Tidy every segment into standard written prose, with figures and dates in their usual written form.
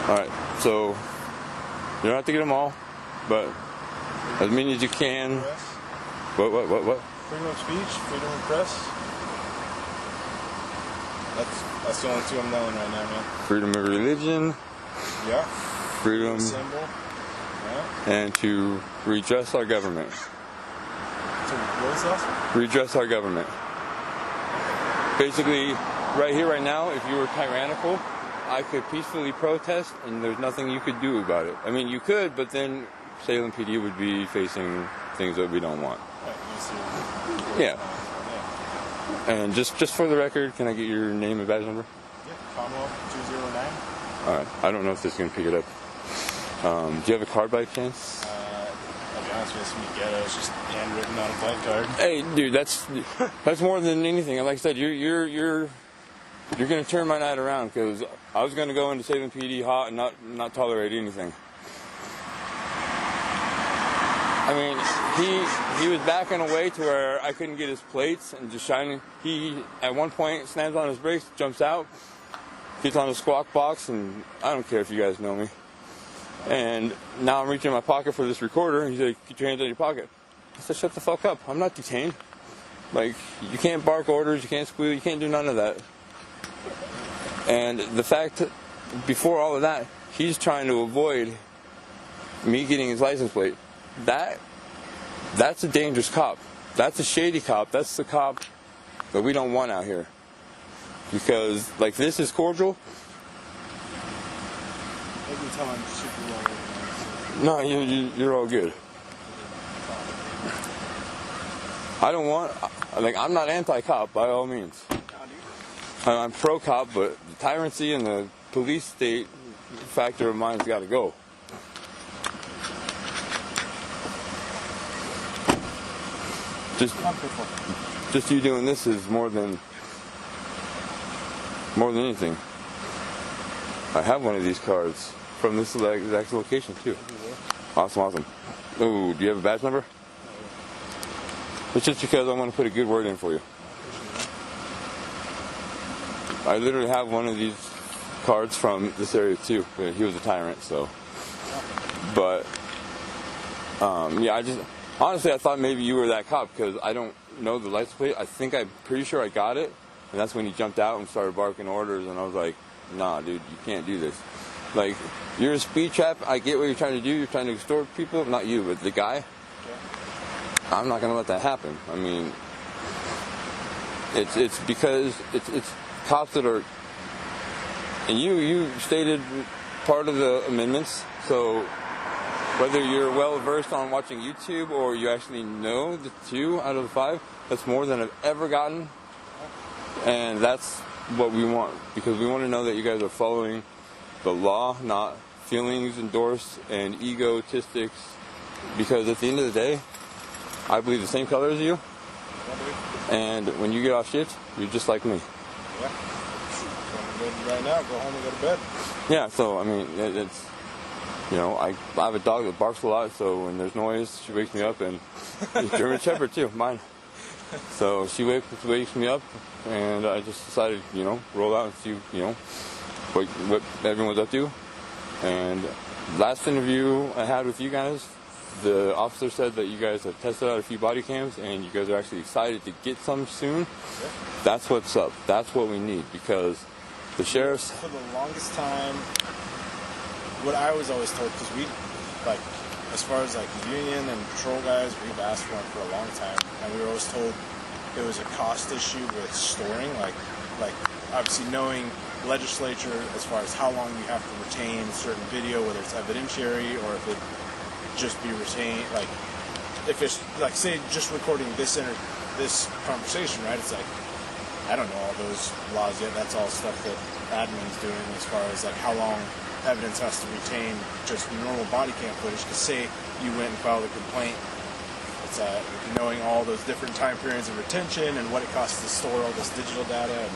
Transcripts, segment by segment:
Alright, so you don't have to get them all, but as many as you can. What? Freedom of speech, freedom of press. That's the only two I'm knowing right now, man. Freedom of religion. Yeah. Freedom. Symbol. Yeah. And to redress our government. So what was that? Redress our government. Basically, right here, right now, if you were tyrannical, I could peacefully protest, and there's nothing you could do about it. I mean, you could, but then Salem PD would be facing things that we don't want. Yeah. And just for the record, can I get your name and badge number? Yeah, Conwell 209. All right. I don't know if this is going to pick it up. Do you have a card by chance? I'll be honest with you, ghetto. It's just handwritten on a blank card. Hey, dude, that's more than anything. Like I said, you're going to turn my night around, because I was going to go into Salem PD hot and not tolerate anything. I mean, he was backing away to where I couldn't get his plates and just shining. He, at one point, slams on his brakes, jumps out, gets on the squawk box, and I don't care if you guys know me. And now I'm reaching in my pocket for this recorder, and he's like, "Get your hands in your pocket." I said, "Shut the fuck up. I'm not detained. Like, you can't bark orders, you can't squeal, you can't do none of that." And the fact that before all of that, he's trying to avoid me getting his license plate. That's a dangerous cop. That's a shady cop. That's the cop that we don't want out here. Because, like, this is cordial. No, you're all good. I don't want, like, I'm not anti-cop by all means. I'm pro-cop, but the tyranny and the police state factor of mine's got to go. Just you doing this is more than anything. I have one of these cards from this exact location too. Awesome. Ooh, do you have a badge number? It's just because I want to put a good word in for you. I literally have one of these cards from this area too. He was a tyrant, so. But yeah, honestly, I thought maybe you were that cop, because I don't know the license plate. I'm pretty sure I got it, and that's when he jumped out and started barking orders, and I was like, "Nah, dude, you can't do this. Like, you're a speed trap. I get what you're trying to do. You're trying to extort people. Not you, but the guy. I'm not gonna let that happen. I mean, it's because it's cops that are, and you stated part of the amendments, so." Whether you're well versed on watching YouTube or you actually know the 2 out of the 5, that's more than I've ever gotten. And that's what we want, because we want to know that you guys are following the law, not feelings endorsed and egotistics. Because at the end of the day, I believe the same color as you. And when you get off shift, you're just like me. Yeah. Right now, go home and go to bed. Yeah, so I mean, it's. You know, I have a dog that barks a lot, so when there's noise, she wakes me up, and German Shepherd too, mine. So she wakes me up, and I just decided, roll out and see, what everyone's up to. And last interview I had with you guys, the officer said that you guys have tested out a few body cams, and you guys are actually excited to get some soon. That's what's up. That's what we need, because the sheriff's... For the longest time... What I was always told, because we, like, as far as like union and patrol guys, we've asked for it for a long time, and we were always told it was a cost issue with storing, like obviously knowing legislature as far as how long you have to retain certain video, whether it's evidentiary or if it just be retained, like if it's like say just recording this conversation, right? It's like I don't know all those laws yet. That's all stuff that admin's doing as far as like how long evidence has to retain just normal body cam footage. Because say you went and filed a complaint, it's knowing all those different time periods of retention and what it costs to store all this digital data and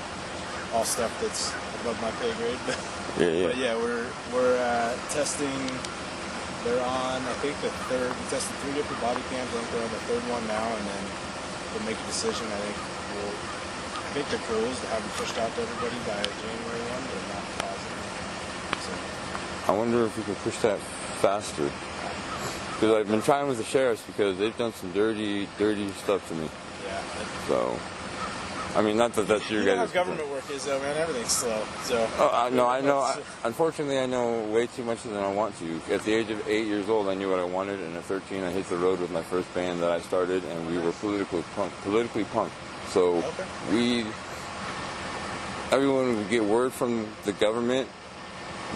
all stuff that's above my pay grade. Yeah. But yeah, we're testing. They're on, I think, the third. We tested 3 different body cams. I think they're on the 3rd one now, and then we'll make a decision. I think the goal is to have them pushed out to everybody by January 1, but I'm not positive. So. I wonder if we can push that faster. Because I've been trying with the sheriffs because they've done some dirty stuff to me. Yeah. So, I mean, not that that's your guys'. You know how government work is, though, man. Everything's slow. So. Oh, I know. Unfortunately, I know way too much than I want to. At the age of 8 years old, I knew what I wanted, and at 13, I hit the road with my first band that I started, and we were politically punk. So everyone would get word from the government.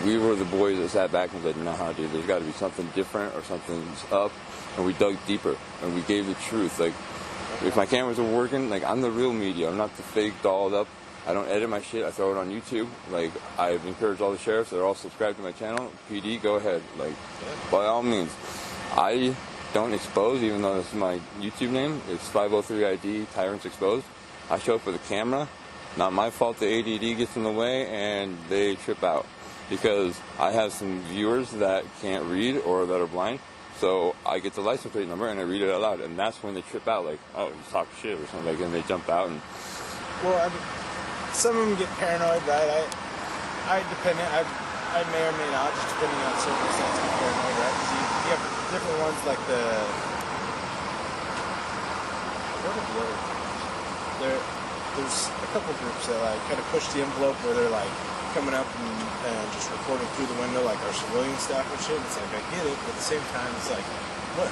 We were the boys that sat back and said, nah, dude, there's got to be something different or something's up. And we dug deeper and we gave the truth. Like, if my cameras are working, like, I'm the real media. I'm not the fake dolled up. I don't edit my shit. I throw it on YouTube. Like, I've encouraged all the sheriffs that are all subscribed to my channel. PD, go ahead. Like, by all means. I don't expose, even though this is my YouTube name. It's 503ID, Tyrants Exposed. I show up with a camera. Not my fault the ADD gets in the way and they trip out. Because I have some viewers that can't read or that are blind. So I get the license plate number and I read it out loud. And that's when they trip out, like, oh, you talk shit or something like that. And they jump out. And well, I mean, some of them get paranoid, right? I may or may not, just depending on circumstances, get paranoid, right? Because you have different ones like the... What are the other groups? There's a couple groups that, like, kind of push the envelope where they're, like, coming up and just recording through the window like our civilian staff and shit. It's like, I get it, but at the same time, it's like, what?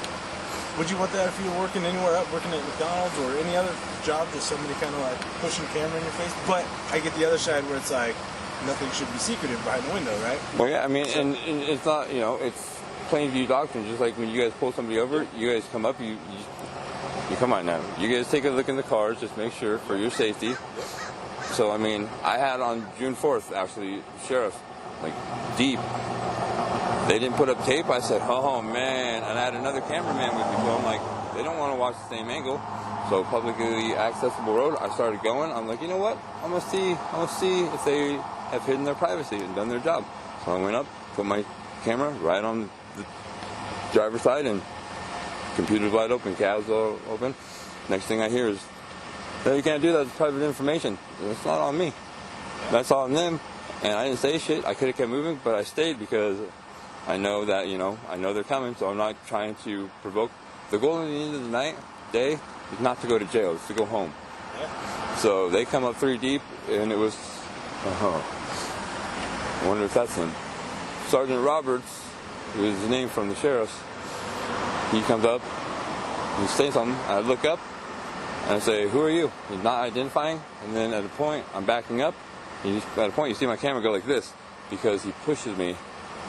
Would you want that if you were working anywhere up, working at McDonald's or any other job, just somebody kind of like pushing a camera in your face? But I get the other side where it's like, nothing should be secretive behind the window, right? Well, yeah, I mean, and it's not, it's plain view doctrine. Just like when you guys pull somebody over, you guys come up, you come on now. You guys take a look in the cars, just make sure for your safety. So, I mean, I had on June 4th, actually, sheriff, like, deep. They didn't put up tape. I said, oh, man. And I had another cameraman with me. So I'm like, they don't want to watch the same angle. So, publicly accessible road, I started going. I'm like, you know what? I'm going to see if they have hidden their privacy and done their job. So I went up, put my camera right on the driver's side, and computer's wide open, cab's all open. Next thing I hear is, no, you can't do that. It's private information. It's not on me. That's on them. And I didn't say shit. I could have kept moving, but I stayed because I know that, I know they're coming, so I'm not trying to provoke. The goal at the end of the day is not to go to jail. It's to go home. Yeah. So they come up 3 deep, and it was, I wonder if that's him. Sergeant Roberts, who is the name from the sheriff's, he comes up, he says something, I look up, and I say, who are you? He's not identifying. And then at a point, I'm backing up. At a point, you see my camera go like this. Because he pushes me,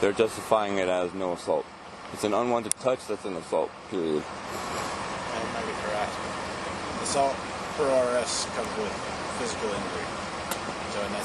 they're justifying it as no assault. It's an unwanted touch, that's an assault, period. And it might be harassment. Assault per RS comes with physical injury. So, and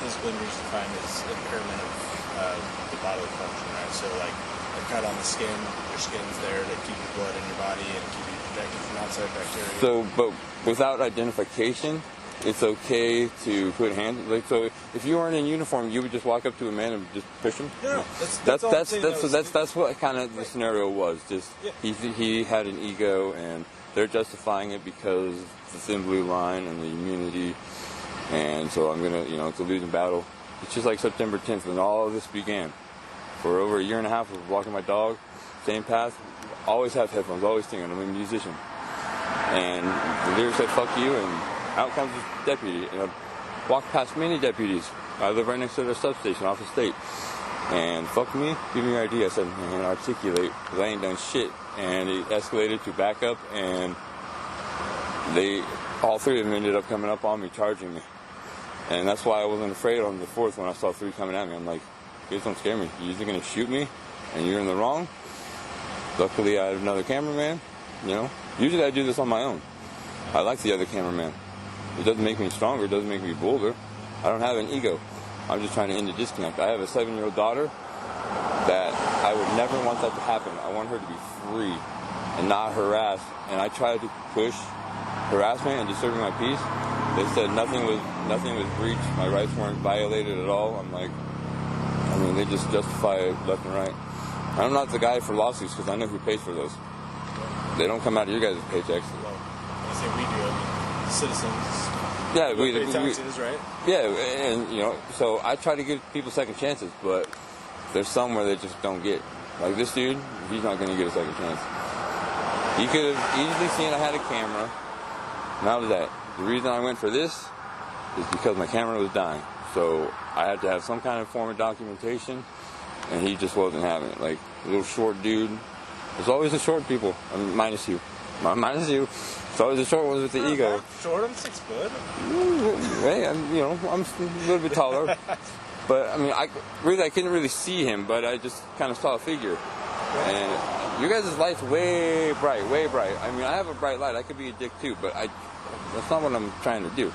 physical injury is defined as impairment of the bodily function, right? So, like, a cut on the skin, your skin's there to keep your blood in your body and keep you protected from outside bacteria. So, but without identification, it's okay to put hands. Like, so if you weren't in uniform, you would just walk up to a man and just push him. No, that's what kind of the scenario was. Just he had an ego, and they're justifying it because the thin blue line and the immunity. And so I'm gonna, it's a losing battle. It's just like September 10th when all of this began. For over a year and a half of walking my dog, same path, always have headphones, always singing. I'm a musician. And the lyrics said, fuck you, and out comes this deputy. And I walked past many deputies. I live right next to their substation off the state. And fuck me, give me your ID. I said, man, articulate, because I ain't done shit. And it escalated to backup, and all 3 of them ended up coming up on me, charging me. And that's why I wasn't afraid on the 4th when I saw 3 coming at me. I'm like, you guys don't scare me. You're either going to shoot me, and you're in the wrong. Luckily, I have another cameraman, Usually I do this on my own. I like the other cameraman. It doesn't make me stronger. It doesn't make me bolder. I don't have an ego. I'm just trying to end the disconnect. I have a 7-year-old daughter that I would never want that to happen. I want her to be free and not harassed. And I try to push harassment and disturbing my peace They said nothing was breached. My rights weren't violated at all. I'm like, I mean, they just justify it left and right. I'm not the guy for lawsuits because I know who pays for those. They don't come out of your guys' paychecks. Well, I say we do. I mean, citizens. Yeah, we pay taxes, right? Yeah, and you know, so I try to give people second chances, but there's some where they just don't get. Like this dude, he's not going to get a second chance. You could have easily seen I had a camera. Not that. The reason I went for this is because my camera was dying. So I had to have some kind of form of documentation, and he just wasn't having it. Like, a little short dude. There's always the short people. I mean, minus you. Minus you. It's always the short ones with the ego. Short, I'm 6 foot. Hey, I'm a little bit taller. But, I mean, I couldn't really see him, but I just kind of saw a figure. And you guys' light's way bright, way bright. I mean, I have a bright light. I could be a dick too, but that's not what I'm trying to do.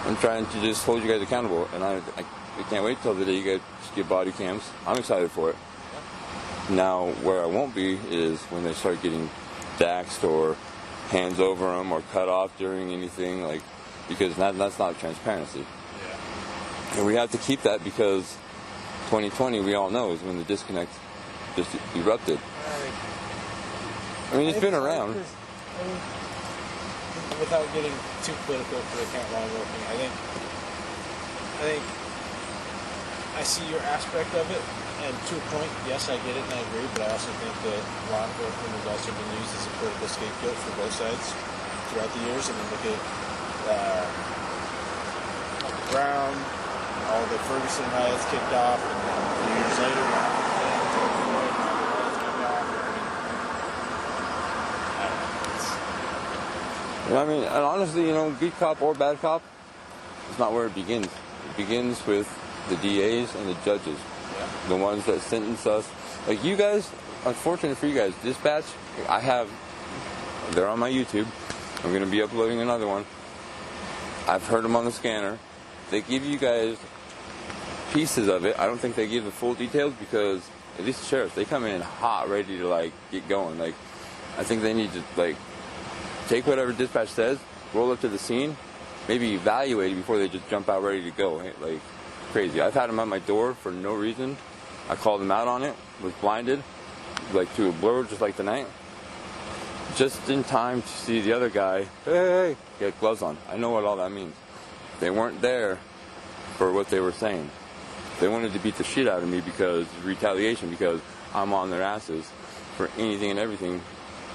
I'm trying to just hold you guys accountable, and I can't wait till the day you guys get body cams. I'm excited for it. Now, where I won't be is when they start getting daxed or hands over them or cut off during anything, like, because that's not transparency. Yeah. And we have to keep that because 2020, we all know, is when the disconnect just erupted. I mean, it's been around. Without getting too political for the account while I'm working, I think I see your aspect of it, and to a point, yes, I get it and I agree, but I also think that law enforcement has also been used as a political scapegoat for both sides throughout the years. I mean, look at Michael Brown, all the Ferguson riots kicked off, and then a few years later, I mean, and honestly, you know, good cop or bad cop, it's not where it begins. It begins with the DAs and the judges, the ones that sentence us. Like you guys, unfortunate for you guys, dispatch, they're on my YouTube. I'm going to be uploading another one. I've heard them on the scanner. They give you guys pieces of it. I don't think they give the full details because, at least the sheriffs, they come in hot, ready to, like, get going. Like, I think they need to, like, take whatever dispatch says, roll up to the scene, maybe evaluate it before they just jump out ready to go. Like, crazy. I've had them at my door for no reason. I called them out on it, was blinded, like to a blur, just like tonight. Just in time to see the other guy, hey, get gloves on. I know what all that means. They weren't there for what they were saying. They wanted to beat the shit out of me because retaliation, because I'm on their asses for anything and everything,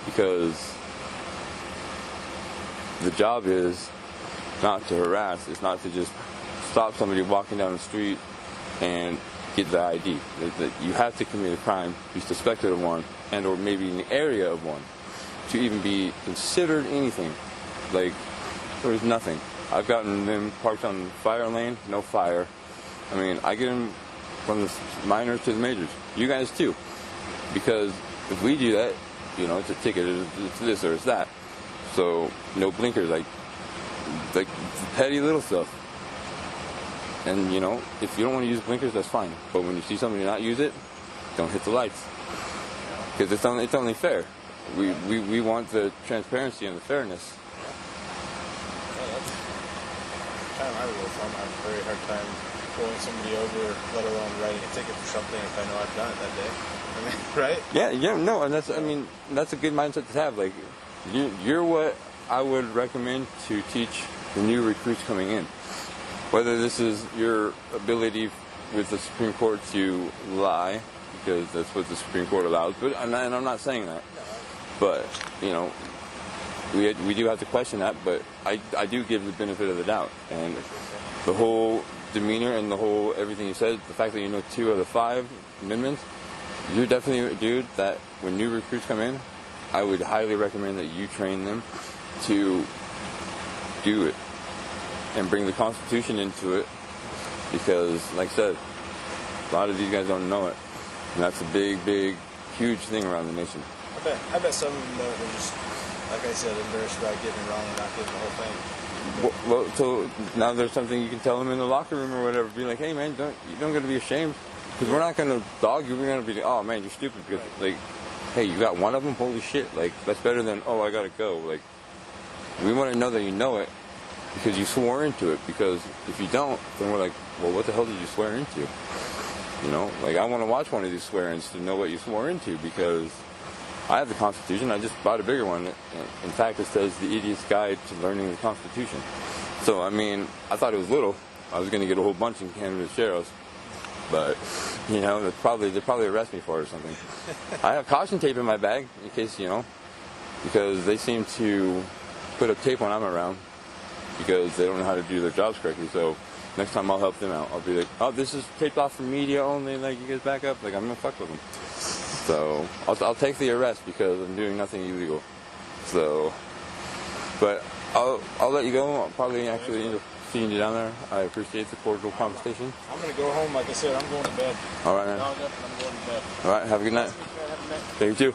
because the job is not to harass. It's not to just stop somebody walking down the street and get the ID. That you have to commit a crime, be suspected of one, and or maybe in the area of one, to even be considered anything. Like, there's nothing. I've gotten them parked on the fire lane, no fire. I mean, I get them from the minors to the majors. You guys too. Because if we do that, you know, it's a ticket, it's this or it's that. So, no blinkers, like petty little stuff. And, you know, if you don't want to use blinkers, that's fine. But when you see somebody not use it, don't hit the lights. Because it's only fair. We want the transparency and the fairness. Yeah, that's kind of my rule of thumb. I have a very hard time pulling somebody over, let alone writing a ticket for something if I know I've done it that day. I mean, right? Yeah, no, and that's a good mindset to have. Like, you're what I would recommend to teach the new recruits coming in. Whether this is your ability with the Supreme Court to lie, because that's what the Supreme Court allows, but and I'm not saying that. But, you know, we do have to question that, but I do give the benefit of the doubt. And the whole demeanor and the whole everything you said, the fact that you know 2 of the 5 amendments, you're definitely a dude that when new recruits come in, I would highly recommend that you train them to do it and bring the Constitution into it, because, like I said, a lot of these guys don't know it. And that's a big, huge thing around the nation. I bet some of them know it. They're just, like I said, embarrassed about getting it wrong and not getting the whole thing. Well, so now there's something you can tell them in the locker room or whatever. Be like, hey, man, you don't got to be ashamed. Because we're not going to dog you. We're going to be like, oh, man, you're stupid. Because, like, hey, you got one of them? Holy shit. Like, that's better than, oh, I got to go. Like, we want to know that you know it because you swore into it. Because if you don't, then we're like, well, what the hell did you swear into? You know, like, I want to watch one of these swear-ins to know what you swore into, because I have the Constitution. I just bought a bigger one. In fact, it says The Idiot's Guide to Learning the Constitution. So, I mean, I thought it was little. I was going to get a whole bunch in Canada Sheriff's. But, you know, they'd probably arrest me for it or something. I have caution tape in my bag, in case, you know, because they seem to put up tape when I'm around, because they don't know how to do their jobs correctly. So next time I'll help them out. I'll be like, oh, this is taped off for media only, like, you guys back up. Like, I'm going to fuck with them. So I'll take the arrest because I'm doing nothing illegal. So, but I'll let you go. I'll probably actually end up seeing you down there. I appreciate the cordial conversation. I'm going to go home. Like I said, I'm going to bed. All right, man. I'm going to bed. All right, have a good night. Have a good night. Thank you.